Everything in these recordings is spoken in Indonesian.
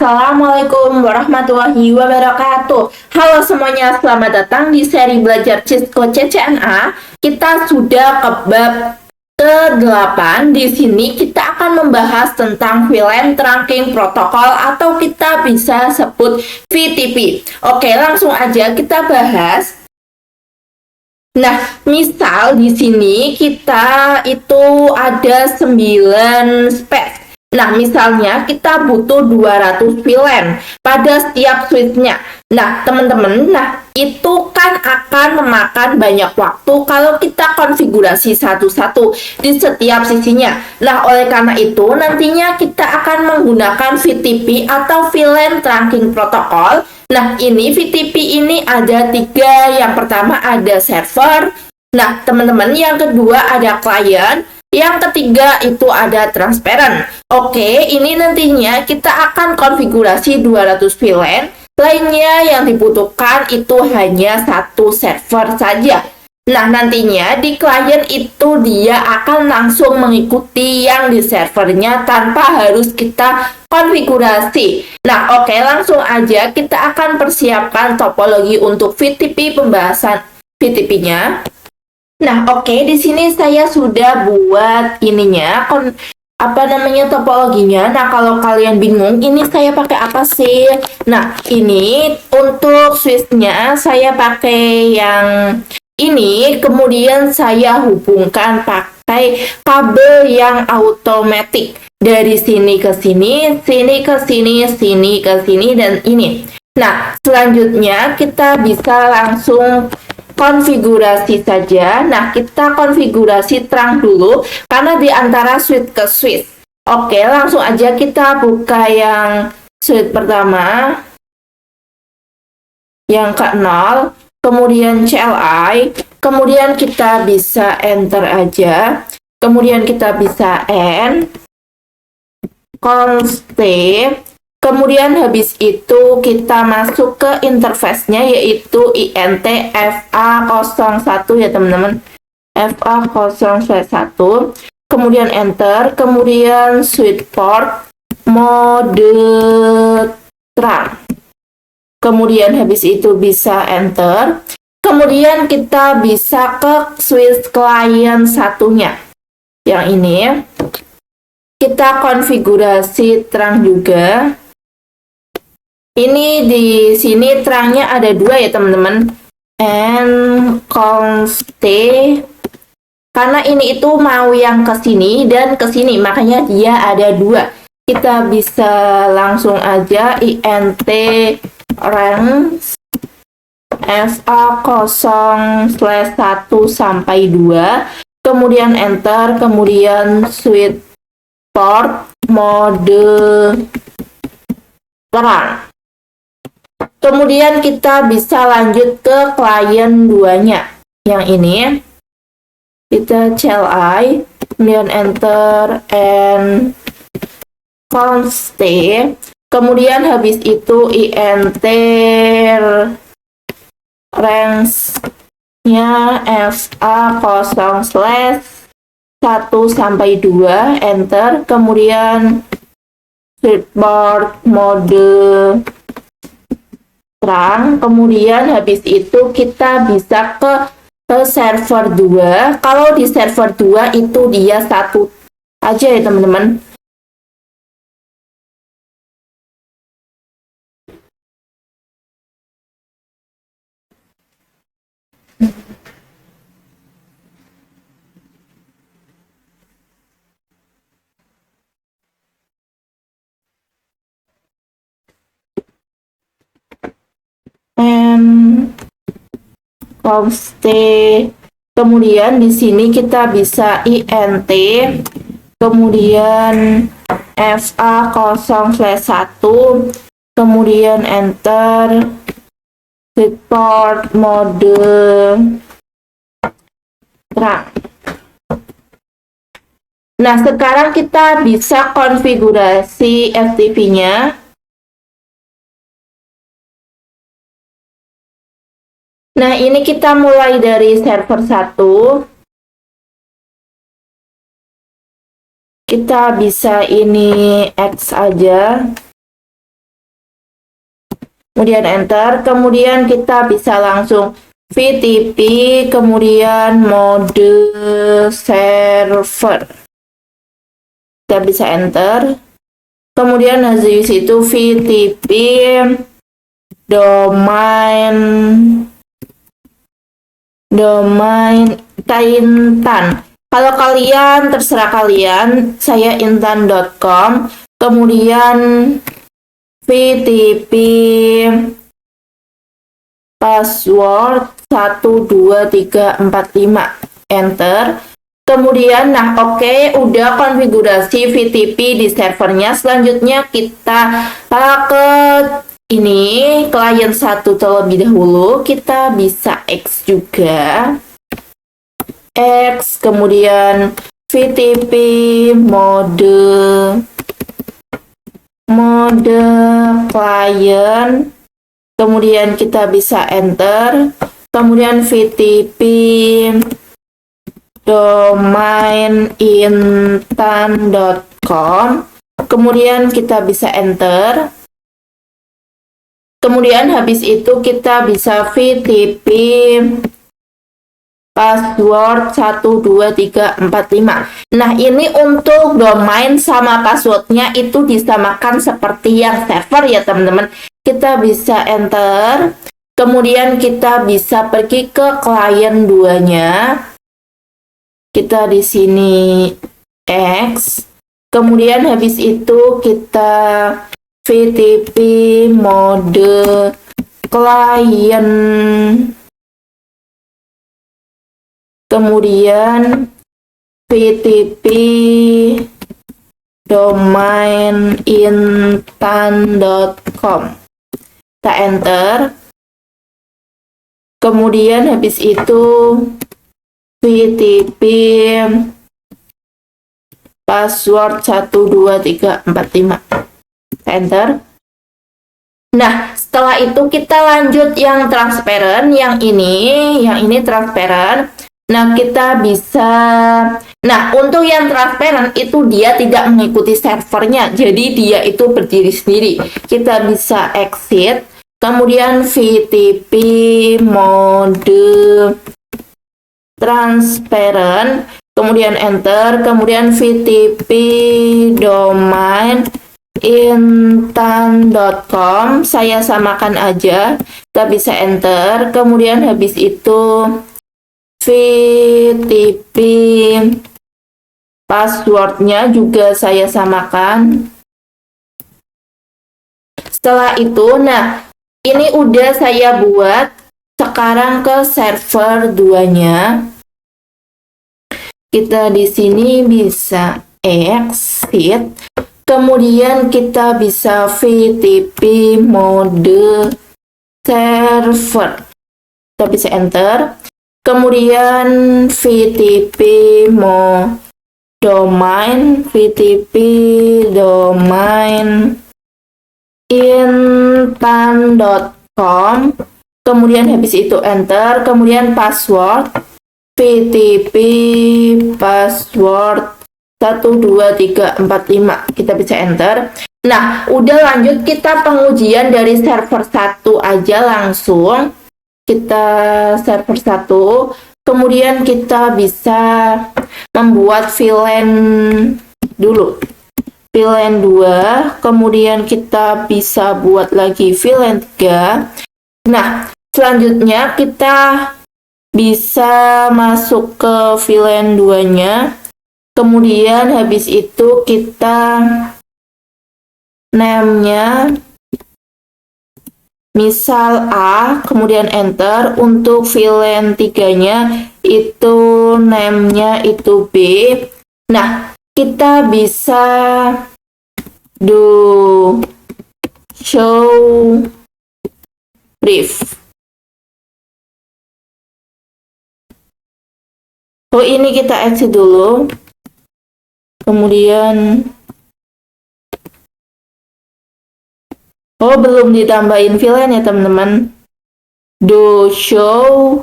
Assalamualaikum warahmatullahi wabarakatuh. Halo semuanya, selamat datang di seri belajar Cisco CCNA. Kita sudah ke bab ke-8. Di sini kita akan membahas tentang VLAN Trunking Protocol atau kita bisa sebut VTP. Oke, langsung aja kita bahas. Nah, misal di sini kita itu ada 9 spek. Nah, misalnya kita butuh 200 VLAN pada setiap switch-nya. Nah, teman-teman, itu kan akan memakan banyak waktu kalau kita konfigurasi satu-satu di setiap sisinya. Nah, oleh karena itu, nantinya kita akan menggunakan VTP atau VLAN Trunking Protocol. Nah, ini VTP ini ada 3. Yang pertama ada server. Nah, teman-teman, yang kedua ada client. Yang ketiga itu ada transparent. Oke, ini nantinya kita akan konfigurasi 200 VLAN. Lainnya yang dibutuhkan itu hanya satu server saja. Nah, nantinya di client itu dia akan langsung mengikuti yang di servernya tanpa harus kita konfigurasi. Nah, oke, langsung aja kita akan persiapkan topologi untuk VTP, pembahasan VTP-nya. Nah, oke, di sini saya sudah buat ininya, topologinya. Nah, kalau kalian bingung, ini saya pakai apa sih? Nah, ini untuk switch-nya saya pakai yang ini, kemudian saya hubungkan pakai kabel yang automatic. Dari sini ke sini, sini ke sini, sini ke sini, dan ini. Nah, selanjutnya kita bisa langsung konfigurasi saja. Nah, kita konfigurasi terang dulu karena di antara switch ke switch. Oke, langsung aja kita buka yang switch pertama, yang ke-0, kemudian CLI, kemudian kita bisa enter aja, kemudian kita bisa N, const, kemudian habis itu kita masuk ke interface-nya yaitu INT FA01 ya teman-teman. FA01. Kemudian enter, kemudian switch port mode terang. Kemudian habis itu bisa enter. Kemudian kita bisa ke switch client satunya. Yang ini kita konfigurasi terang juga. Ini di sini terangnya ada 2 ya teman-teman. And const, karena ini itu mau yang ke sini dan ke sini, makanya dia ada 2. Kita bisa langsung aja int range fa0/1 sampai 2, kemudian enter, kemudian switch port mode terang. Kemudian kita bisa lanjut ke client 2-nya. Yang ini kita CLI, kemudian enter and const, kemudian habis itu int range-nya fa0/1 sampai 2, enter, kemudian switchboard mode terang, kemudian habis itu kita bisa ke server 2. Kalau di server 2 itu dia satu aja ya teman-teman. Const, kemudian di sini kita bisa int, kemudian fa0/1, kemudian enter, switchboard mode terang. Nah, sekarang kita bisa konfigurasi FTP-nya. Nah, ini kita mulai dari server 1. Kita bisa ini X aja. kemudian enter, kemudian kita bisa langsung VTP, kemudian mode server. Kita bisa enter. Kemudian di situ VTP domain Intan. Kalau kalian terserah kalian, saya intan.com. Kemudian VTP password 12345 enter. Kemudian oke, udah konfigurasi VTP di servernya. Selanjutnya kita ke ini client 1 terlebih dahulu. Kita bisa X juga. X, kemudian VTP mode client, kemudian kita bisa enter, kemudian VTP domain intan.com, kemudian kita bisa enter, kemudian habis itu kita bisa VTP password 12345. Nah, ini untuk domain sama passwordnya itu disamakan seperti yang server ya teman-teman. Kita bisa enter, kemudian kita bisa pergi ke client 2-nya. Kita di sini X, kemudian habis itu kita VTP mode client, kemudian VTP domain intan.com. Kita enter, kemudian habis itu VTP password 12345. Kita enter. Nah, setelah itu kita lanjut yang transparent, yang ini transparent. Nah, kita bisa, untuk yang transparent itu dia tidak mengikuti servernya, jadi dia itu berdiri sendiri. Kita bisa exit, kemudian VTP mode transparent, kemudian enter, kemudian VTP domain intan.com, saya samakan aja, kita bisa enter, kemudian habis itu VTP passwordnya juga saya samakan. Setelah itu, ini udah saya buat. Sekarang ke server 2-nya. Kita di sini bisa exit, kemudian kita bisa VTP mode server. Kita bisa enter. Kemudian VTP domain intan.com, kemudian habis itu enter, kemudian password VTP password 12345, kita bisa enter. Nah, udah lanjut kita pengujian dari server 1 aja langsung. Kita server 1, kemudian kita bisa membuat VLAN dulu. VLAN 2, kemudian kita bisa buat lagi VLAN 3. Nah, selanjutnya kita bisa masuk ke VLAN 2-nya. Kemudian habis itu kita name-nya misal A, kemudian enter. Untuk VLAN 3-nya itu name-nya itu B. Nah, kita bisa do show brief. Oh, ini kita exit dulu. Kemudian belum ditambahin VLAN ya teman-teman. Do show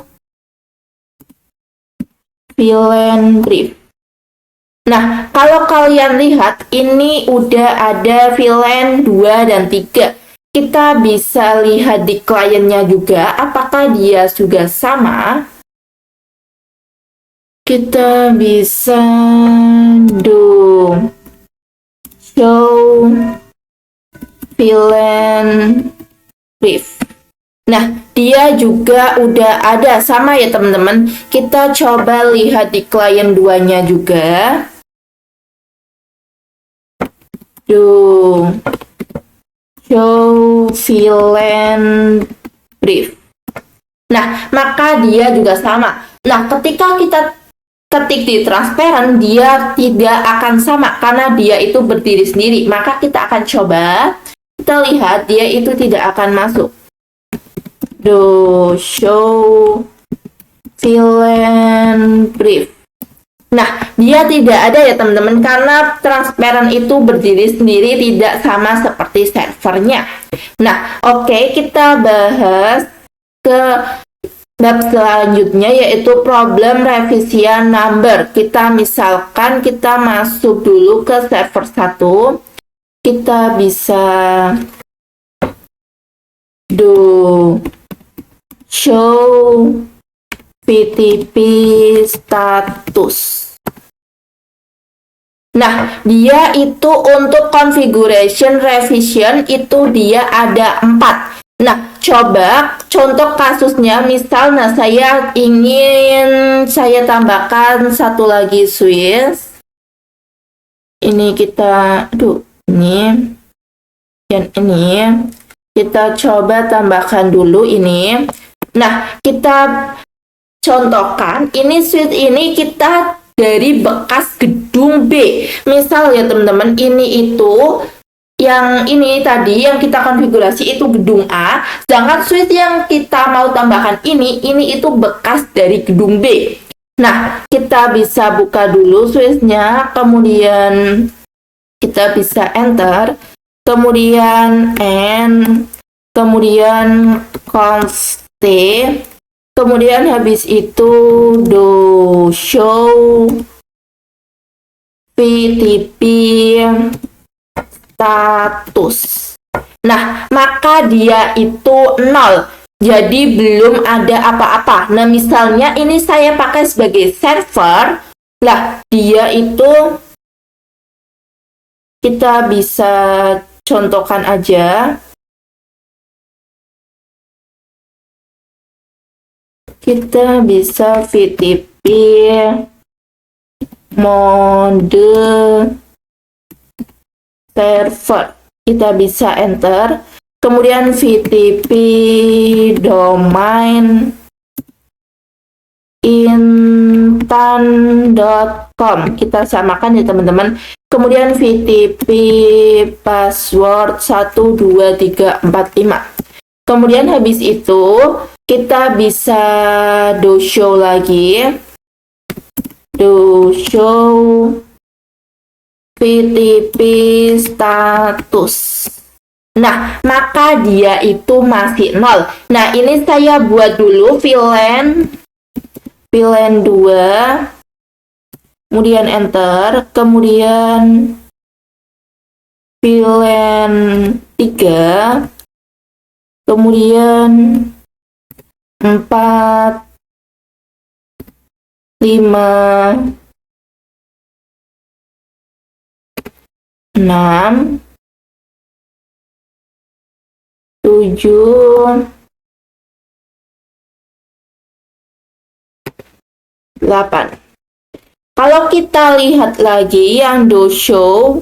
VLAN brief. Nah, kalau kalian lihat ini udah ada VLAN 2 dan 3. kita bisa lihat di kliennya juga apakah dia juga sama. Kita bisa do show villain brief. Nah, dia juga udah ada sama ya teman-teman. Kita coba lihat di klien 2-nya juga. Do show villain brief. Nah, maka dia juga sama. Nah, ketika kita ketik di transparent, dia tidak akan sama karena dia itu berdiri sendiri. Maka kita akan coba, kita lihat dia itu tidak akan masuk. Do show villain brief. Nah, dia tidak ada ya teman-teman karena transparent itu berdiri sendiri, tidak sama seperti servernya. Nah, oke, kita bahas ke bab selanjutnya yaitu problem revisian number. Kita misalkan kita masuk dulu ke server 1. Kita bisa do show VTP status. Nah, dia itu untuk configuration revision itu dia ada 4. Nah, coba contoh kasusnya, misal saya ingin saya tambahkan satu lagi Swiss. Ini kita, ini dan ini kita coba tambahkan dulu ini. Nah, kita contohkan ini Swiss ini kita dari bekas gedung B. Misal ya teman-teman, ini itu yang ini tadi yang kita konfigurasi itu gedung A, sedangkan switch yang kita mau tambahkan ini itu bekas dari gedung B. Nah, kita bisa buka dulu switch-nya, kemudian kita bisa enter, kemudian N, kemudian const T, kemudian habis itu do show VTP status. Nah, maka dia itu 0. Jadi belum ada apa-apa. Nah, misalnya ini saya pakai sebagai server. Lah, dia itu kita bisa contohkan aja. Kita bisa VTP mode server, kita bisa enter, kemudian VTP domain intan.com, kita samakan ya teman-teman, kemudian VTP password 12345. Kemudian habis itu kita bisa do show lagi, do show VTP status. Nah, maka dia itu masih 0. Nah, ini saya buat dulu villain 2, kemudian enter, kemudian villain 3, kemudian 4, 5, 6, 7, 8. Kalau kita lihat lagi yang do show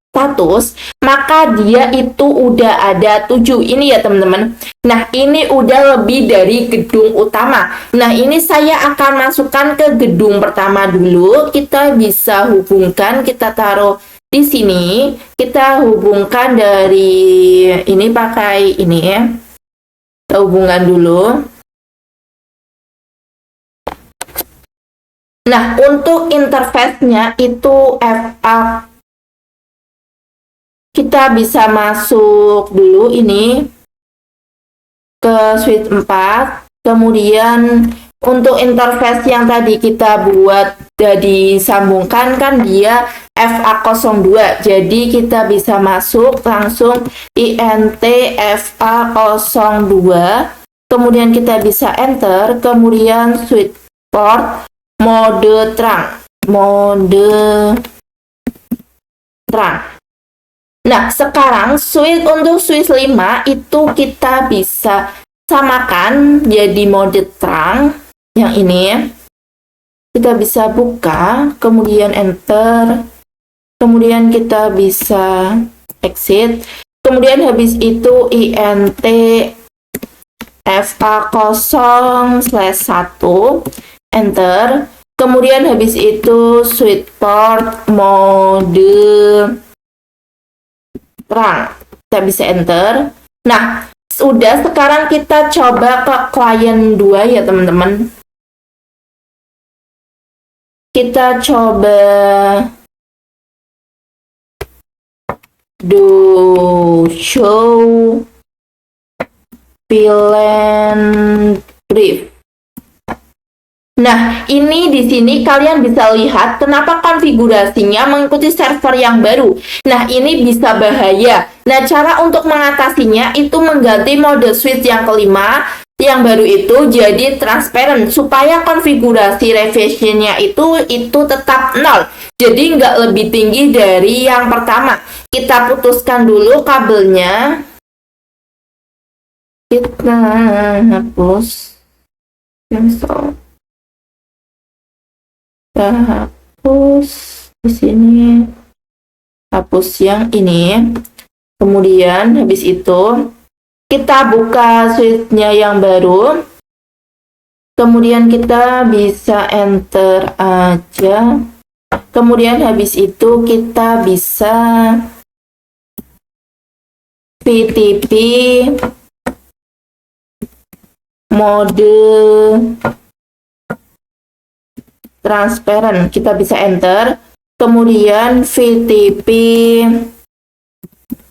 status, maka dia itu udah ada 7. Ini ya teman-teman. Nah, ini udah lebih dari gedung utama. Nah, ini saya akan masukkan ke gedung pertama dulu. Kita bisa hubungkan, kita taruh di sini. Kita hubungkan dari ini pakai ini ya. Kita hubungkan dulu. Nah, untuk interface-nya itu FA. Kita bisa masuk dulu ini ke switch 4. Kemudian untuk interface yang tadi kita buat disambungkan kan dia FA02. Jadi kita bisa masuk langsung INT FA02. Kemudian kita bisa enter, kemudian switch port mode terang. Nah, sekarang untuk switch 5 itu kita bisa samakan jadi mode terang yang ini. Kita bisa buka, kemudian enter, kemudian kita bisa exit, kemudian habis itu INT FA0/1 enter, kemudian habis itu switch port mode terang, kita bisa enter. Nah, sudah, sekarang kita coba ke client 2 ya teman-teman. Kita coba do show VLAN brief. Nah, ini di sini kalian bisa lihat kenapa konfigurasinya mengikuti server yang baru. Nah, ini bisa bahaya. Nah, cara untuk mengatasinya itu mengganti mode switch yang kelima yang baru itu jadi transparent supaya konfigurasi revisionnya itu tetap 0. Jadi nggak lebih tinggi dari yang pertama. Kita putuskan dulu kabelnya. Kita hapus cancel. Kita hapus di sini. Hapus yang ini. Kemudian habis itu kita buka switch-nya yang baru. Kemudian kita bisa enter aja. Kemudian habis itu kita bisa VTP mode transparent. Kita bisa enter. Kemudian VTP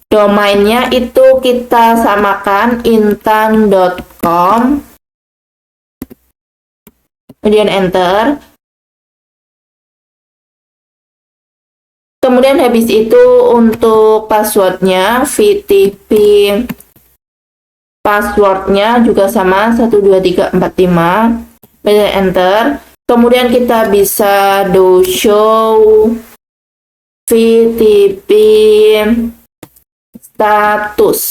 domainnya itu kita samakan intan.com, kemudian enter. Kemudian habis itu untuk passwordnya VTP passwordnya juga sama 12345, kemudian enter. Kemudian kita bisa do show VTP status.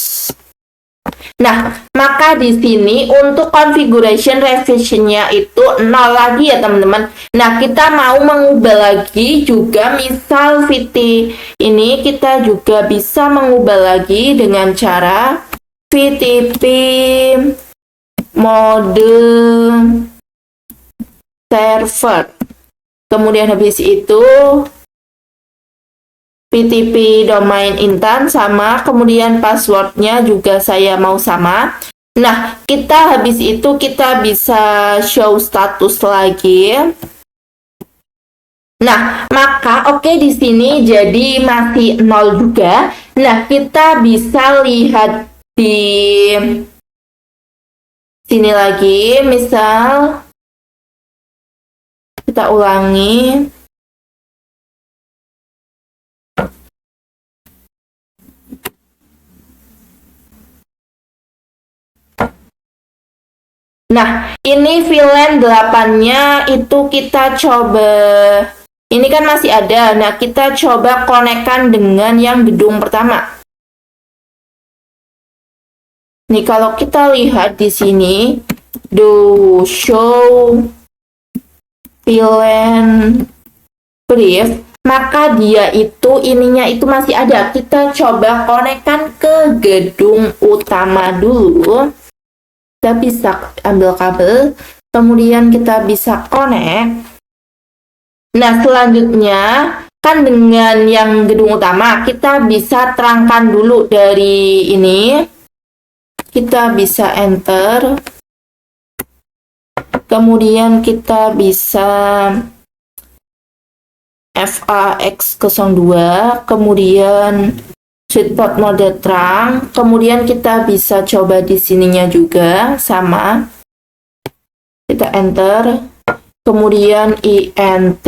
Nah, maka di sini untuk configuration revisionnya itu 0 lagi ya teman-teman. Nah, kita mau mengubah lagi juga, misal VT ini kita juga bisa mengubah lagi dengan cara VTP mode server. Kemudian habis itu VTP domain intan sama, kemudian passwordnya juga saya mau sama. Nah, kita habis itu kita bisa show status lagi. Nah, maka oke, di sini jadi masih 0 juga. Nah, kita bisa lihat di sini lagi, misal kita ulangi. Nah, ini VLAN 8-nya itu kita coba, ini kan masih ada. Nah, kita coba konekkan dengan yang gedung pertama. Nih, kalau kita lihat di sini, do show VLAN brief, maka dia itu ininya itu masih ada. Kita coba konekkan ke gedung utama dulu. Kita bisa ambil kabel, kemudian kita bisa connect. Nah, selanjutnya kan dengan yang gedung utama kita bisa terangkan dulu dari ini. Kita bisa enter, kemudian kita bisa FAX02, kemudian switch port mode terang, kemudian kita bisa coba di sininya juga sama, kita enter, kemudian INT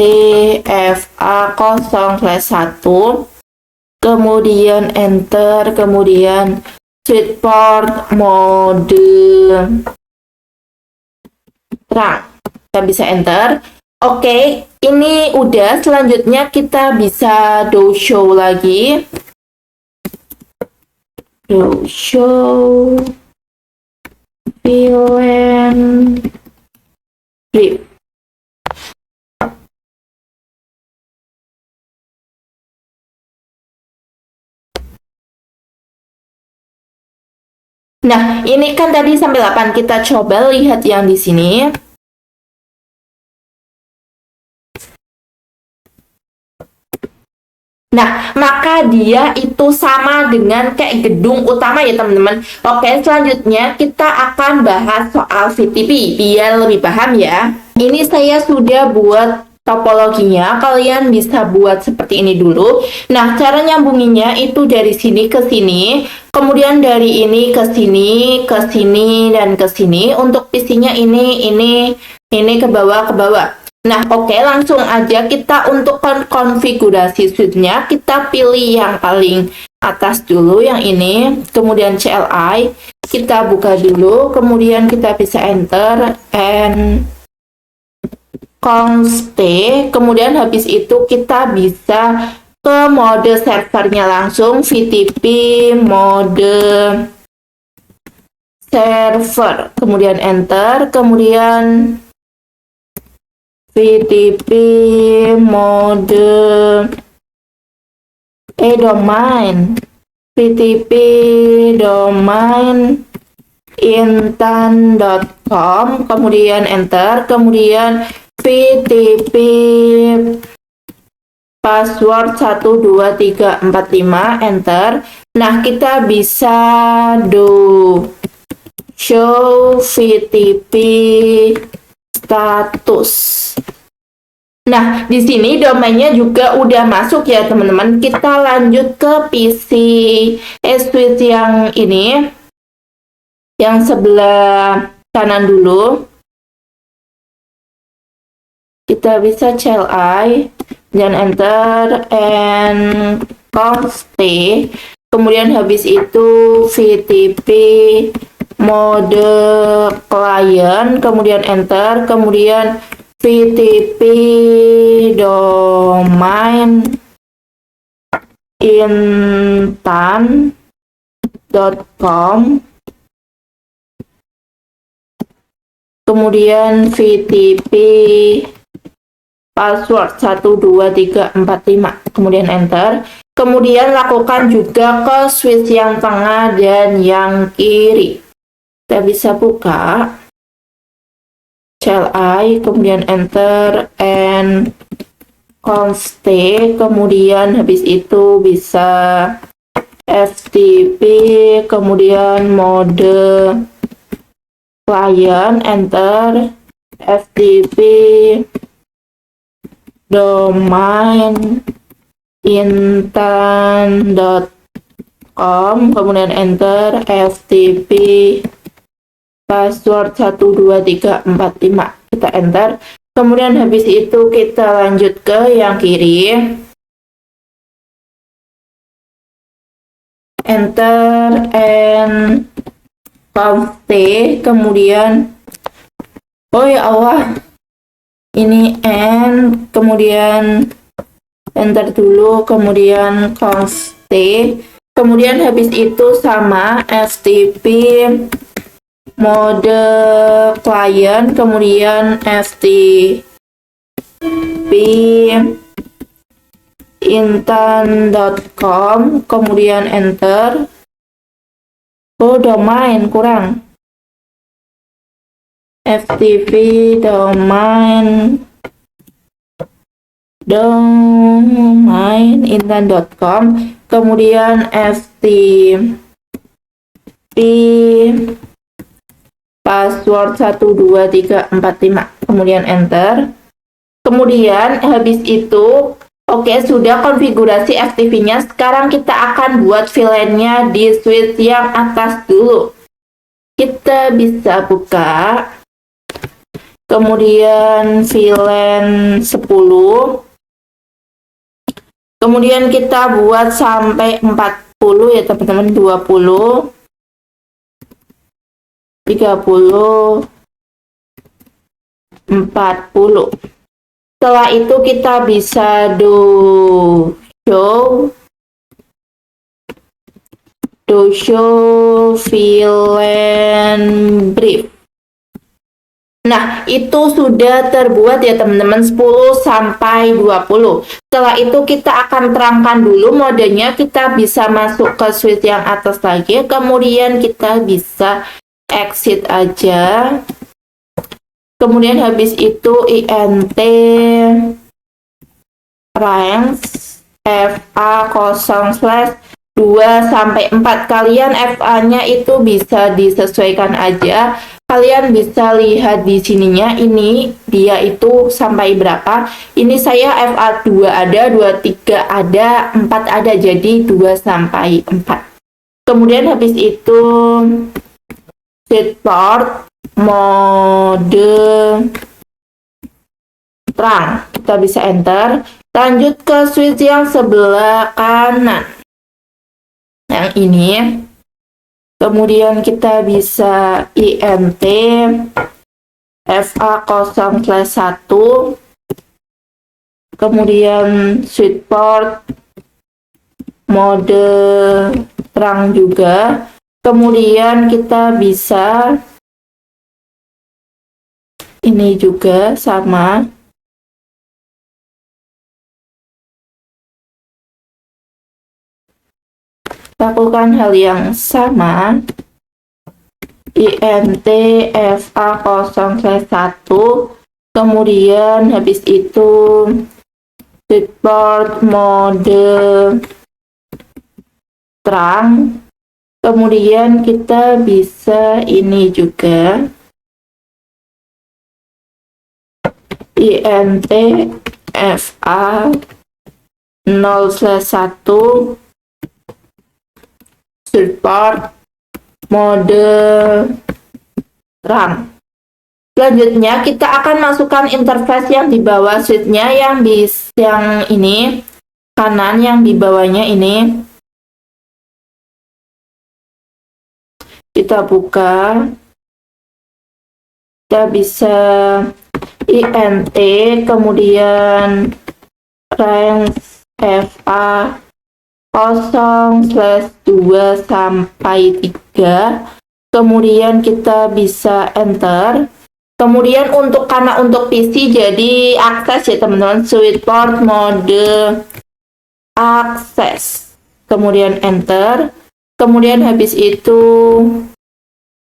FA 0/1, kemudian enter, kemudian switchport mode terang. Kita bisa enter. Oke, ini udah. Selanjutnya kita bisa do show lagi. Do show VLAN brief. Nah, ini kan tadi sampai 8. Kita coba lihat yang di sini. Nah, maka dia itu sama dengan kayak gedung utama ya teman-teman. Oke, selanjutnya kita akan bahas soal VTP biar lebih paham ya. Ini saya sudah buat topologinya, kalian bisa buat seperti ini dulu. Nah, cara nyambunginnya itu dari sini ke sini, kemudian dari ini ke sini, dan ke sini. Untuk PC-nya ini ke bawah, ke bawah. Nah, oke, langsung aja kita untuk konfigurasi switch-nya, kita pilih yang paling atas dulu, yang ini, kemudian CLI, kita buka dulu, kemudian kita bisa enter, and const, kemudian habis itu kita bisa ke mode servernya langsung, VTP mode server, kemudian enter, kemudian VTP mode domain, VTP domain intan.com, kemudian enter, kemudian VTP password 12345, enter. Nah, kita bisa do show VTP status. Nah, di sini domainnya juga udah masuk ya teman-teman. Kita lanjut ke PC switch yang ini, yang sebelah kanan dulu. Kita bisa CLI dan enter and const, kemudian habis itu VTP mode client, kemudian enter, kemudian VTP domain intan.com, kemudian VTP password 12345, kemudian enter, kemudian lakukan juga ke switch yang tengah dan yang kiri. Kita bisa buka CLI, kemudian enter and const, kemudian habis itu bisa FTP, kemudian mode client, enter, FTP domain intan.com, kemudian enter, FTP password 12345, kita enter, kemudian habis itu kita lanjut ke yang kiri, enter and const, kemudian oh ya Allah, ini and, kemudian enter dulu, kemudian const, kemudian habis itu sama FTP mode client, kemudian FTP intan.com, kemudian enter. Oh, domain kurang. FTP domain intan.com, kemudian FTP password 12345, kemudian enter, kemudian habis itu oke, sudah konfigurasi FTP-nya. Sekarang kita akan buat VLAN-nya di switch yang atas dulu. Kita bisa buka kemudian VLAN 10, kemudian kita buat sampai 40 ya teman-teman, 20, 30, 40. Setelah itu kita bisa show VLAN brief. Nah, itu sudah terbuat ya teman-teman, 10 sampai 20. Setelah itu kita akan terangkan dulu modenya. Kita bisa masuk ke switch yang atas lagi, kemudian kita bisa exit aja. Kemudian habis itu int range fa0/2 sampai 4. Kalian fa-nya itu bisa disesuaikan aja. Kalian bisa lihat di sininya, ini dia itu sampai berapa. Ini saya fa2 ada, 23 ada, 4 ada, jadi 2 sampai 4. Kemudian habis itu set port mode terang, kita bisa enter. Lanjut ke switch yang sebelah kanan, yang ini. Kemudian kita bisa int fa0/1, kemudian switch port mode terang juga. Kemudian kita bisa ini juga sama. Lakukan hal yang sama, int fa0/1, kemudian habis itu support mode terang, kemudian kita bisa ini juga int fa0/1 support mode terang. Selanjutnya kita akan masukkan interface yang di bawah switch-nya, yang ini kanan, yang di bawahnya ini. Kita buka, kita bisa int kemudian range fa 0/2 sampai 3, kemudian kita bisa enter. Kemudian karena untuk PC jadi akses ya teman-teman, switch port mode akses, kemudian enter. Kemudian habis itu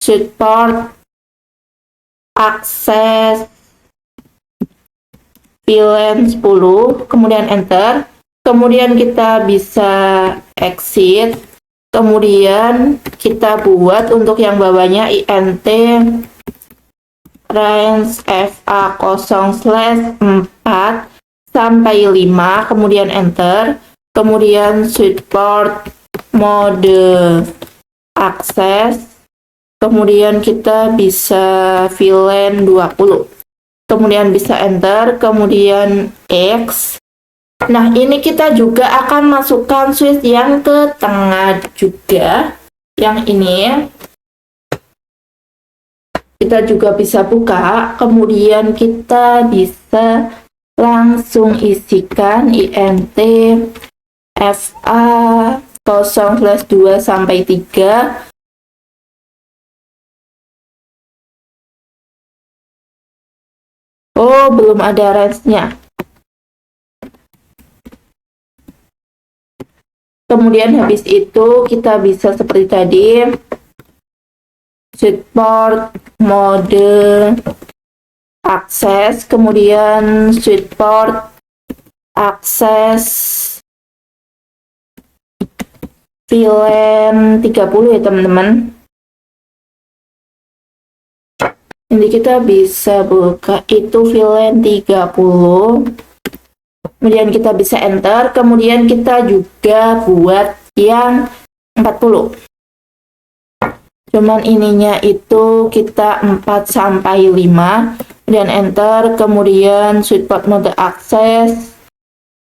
switch port akses VLAN 10, kemudian enter. Kemudian kita bisa exit. Kemudian kita buat untuk yang bawahnya int range fa0/4 sampai 5, kemudian enter. Kemudian switch port mode akses. Kemudian kita bisa VLAN 20. Kemudian bisa enter, kemudian X. Nah, ini kita juga akan masukkan switch yang ke tengah juga. Yang ini kita juga bisa buka, kemudian kita bisa langsung isikan int fa0/2 sampai 3. Oh, belum ada range-nya. Kemudian habis itu kita bisa seperti tadi, switch port mode akses, kemudian switch port akses VLAN 30 ya teman-teman. Ini kita bisa buka itu VLAN 30. Kemudian kita bisa enter, kemudian kita juga buat yang 40. Cuman ininya itu kita 4 sampai 5. kemudian enter, kemudian switchboard mode akses,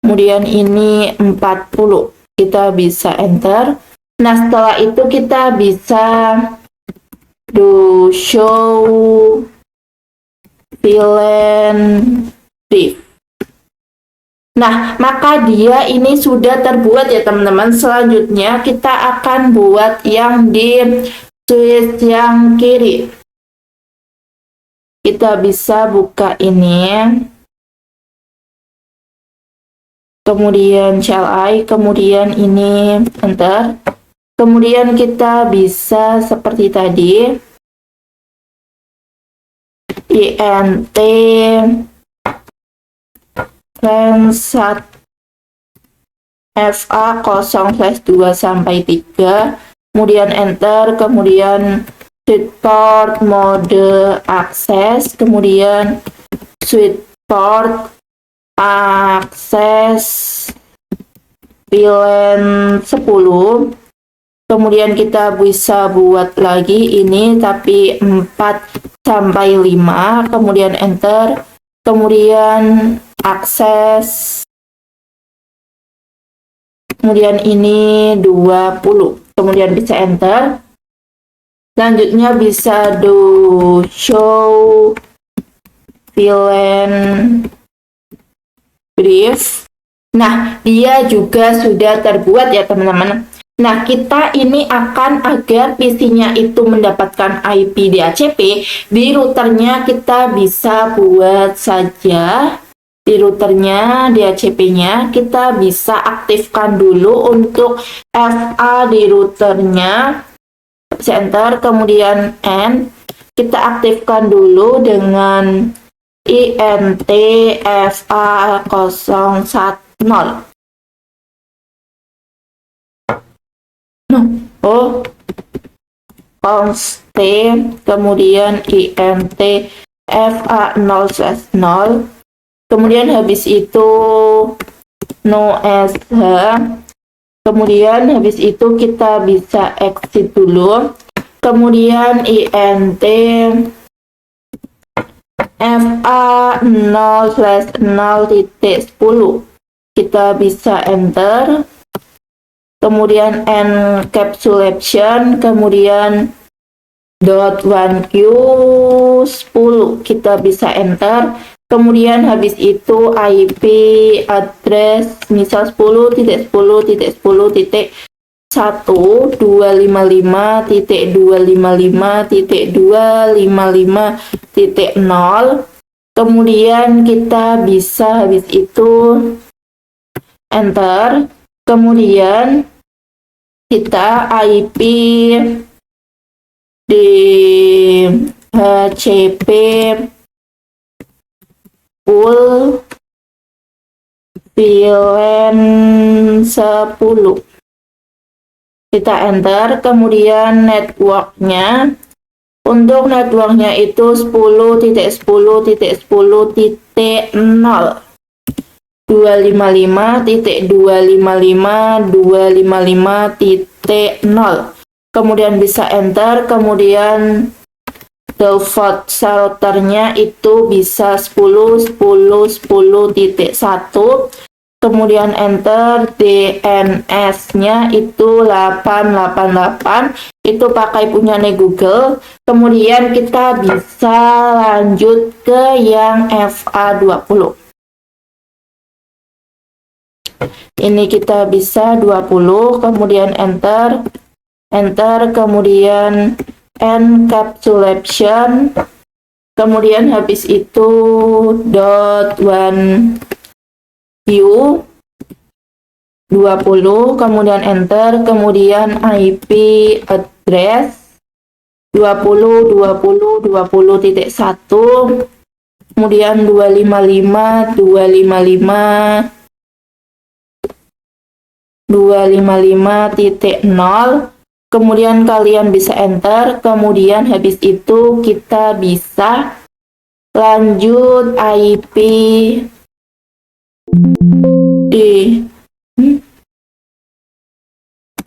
kemudian ini 40, kita bisa enter. Nah, setelah itu kita bisa do show VLAN brief. Nah, maka dia ini sudah terbuat ya teman-teman. Selanjutnya kita akan buat yang di switch yang kiri. Kita bisa buka ini. Kemudian CLI, kemudian ini enter. Kemudian kita bisa seperti tadi. INT range FA 0/2 sampai 3, kemudian enter, kemudian switchboard mode akses, kemudian switchboard akses VLAN 10. Kemudian kita bisa buat lagi ini tapi 4/5, kemudian enter, kemudian akses, kemudian ini 20, kemudian bisa enter. Selanjutnya bisa do show VLAN brief. Nah, dia juga sudah terbuat ya teman-teman. Nah, kita ini akan agar PC-nya itu mendapatkan IP DHCP, di routernya kita bisa buat saja. Di routernya, DHCP-nya, kita bisa aktifkan dulu untuk FA di routernya. Bisa enter, kemudian N. Kita aktifkan dulu dengan INT FA 010. Const, kemudian INT FA 0/0, kemudian habis itu no sh, kemudian habis itu kita bisa exit dulu, kemudian INT FA 0/0.10, kita bisa enter. Kemudian encapsulation, kemudian .1q 10, kita bisa enter. Kemudian habis itu IP address misal 10.10.10.1.255.255.255.0. Kemudian kita bisa habis itu enter. Kemudian kita IP di DHCP full VLAN 10. Kita enter, kemudian networknya. Untuk networknya itu 10.10.10.0. 255.255.255.0. Kemudian bisa enter, kemudian default routernya itu bisa 10.10.10.1, kemudian enter. DNS-nya itu 888, itu pakai punyanya Google. Kemudian kita bisa lanjut ke yang FA20. Ini kita bisa 20, kemudian enter, kemudian encapsulation, kemudian habis itu .1q 20, kemudian enter, kemudian IP address 20.20.20.1, kemudian 255.0, kemudian kalian bisa enter, kemudian habis itu kita bisa lanjut IP di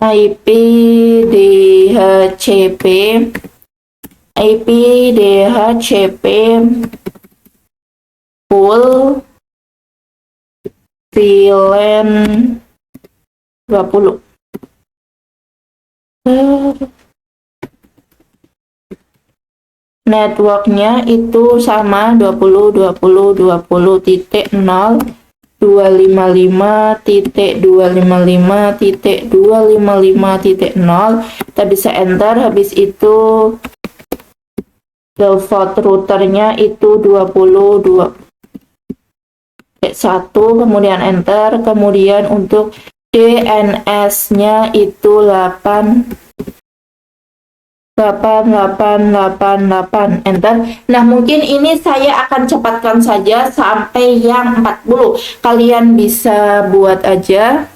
IP DHCP full VLAN 20. Networknya itu sama 20.20.20.255.255.255.0. Kita bisa enter. Habis itu default routernya itu 20.2.1, kemudian enter. Kemudian untuk DNS-nya itu 8888, enter. Nah, mungkin ini saya akan cepatkan saja sampai yang 40. Kalian bisa buat aja.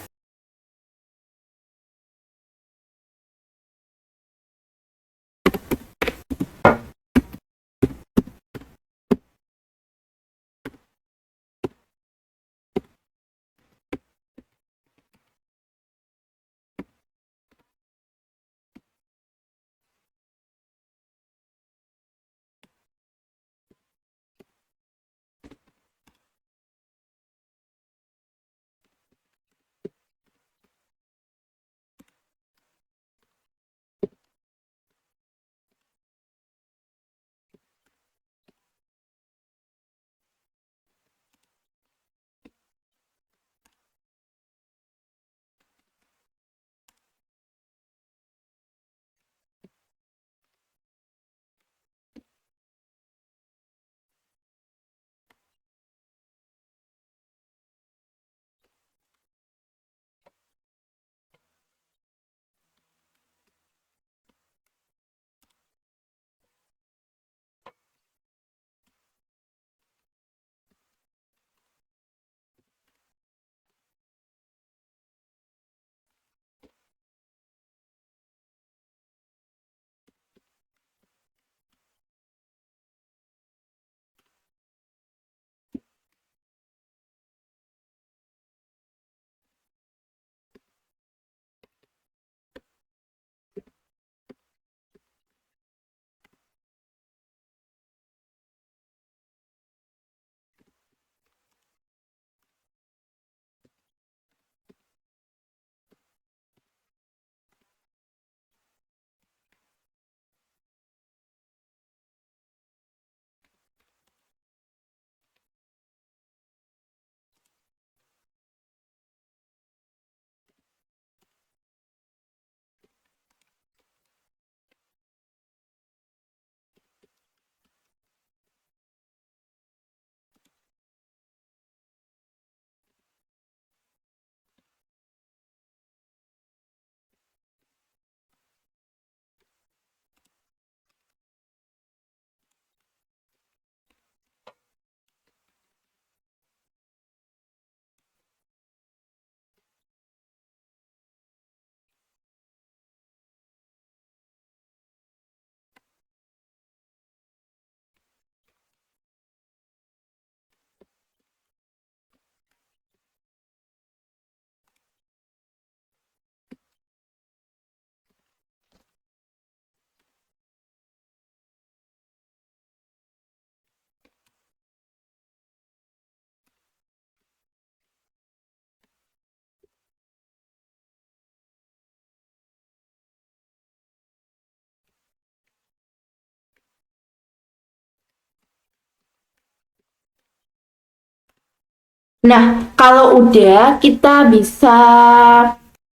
Nah, kalau udah kita bisa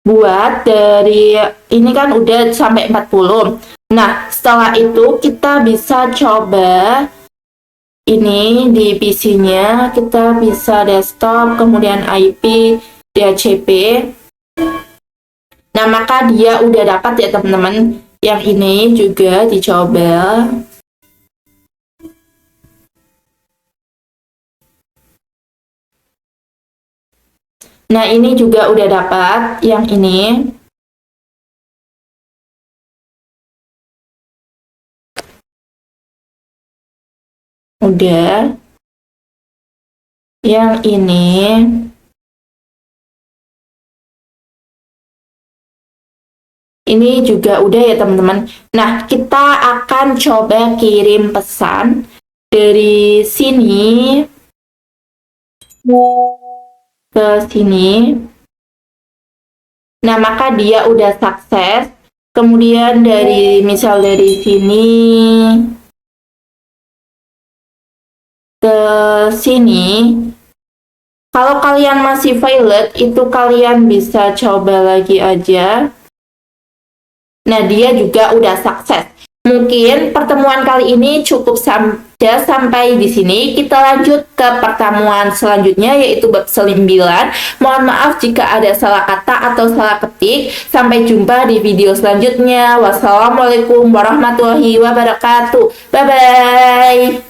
buat dari ini kan udah sampai 40. Nah, setelah itu kita bisa coba ini di PC-nya, kita bisa desktop, kemudian IP, DHCP. Nah, maka dia udah dapat ya teman-teman. Yang ini juga dicoba. Nah, ini juga udah dapat yang ini. Udah. Yang ini. Ini juga udah ya teman-teman. Nah, kita akan coba kirim pesan dari sini. ke sini. Nah, maka dia udah sukses. Kemudian misal dari sini ke sini. Kalau kalian masih violet, itu kalian bisa coba lagi aja. Nah, dia juga udah sukses. Mungkin pertemuan kali ini cukup saja sampai di sini. Kita lanjut ke pertemuan selanjutnya, yaitu bab 9. Mohon maaf jika ada salah kata atau salah ketik. Sampai jumpa di video selanjutnya. Wassalamualaikum warahmatullahi wabarakatuh. Bye-bye.